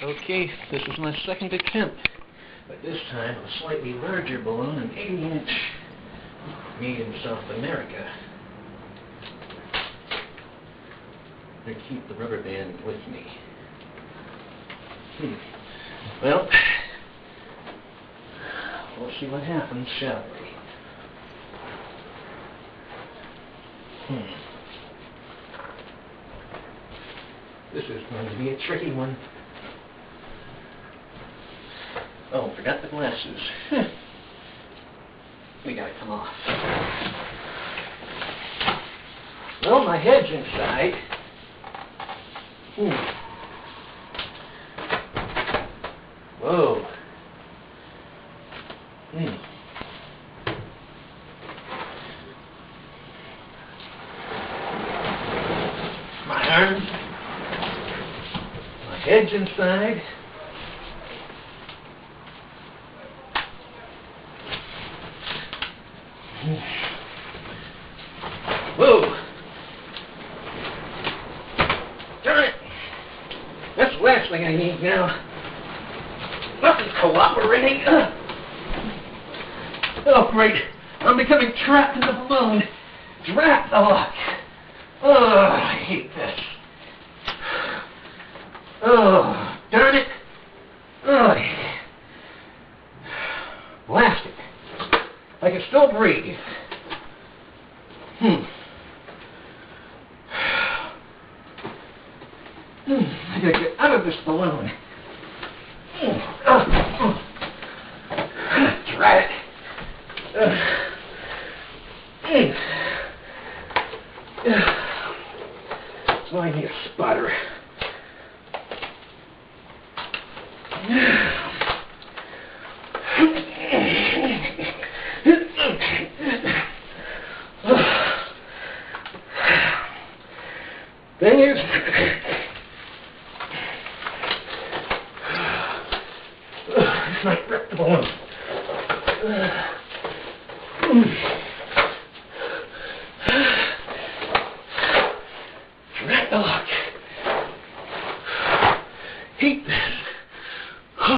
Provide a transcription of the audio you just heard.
Okay, this is my second attempt, but this time a slightly larger balloon, an 80-inch, made in South America. To keep the rubber band with me. Well, we'll see what happens, shall we? This is going to be a tricky one. Oh, forgot the glasses. We gotta come off. Well, my head's inside. Whoa. My arms. My head's inside. Whoa! Darn it! That's the last thing I need now. Nothing's cooperating. Oh, great. I'm becoming trapped in the balloon. Drat the luck. Oh, I hate this. Oh, darn it. Oh, blast it. I can still breathe. I gotta get out of this balloon. Drat it. So I need a spotter. Thing is, this might rip the balloon.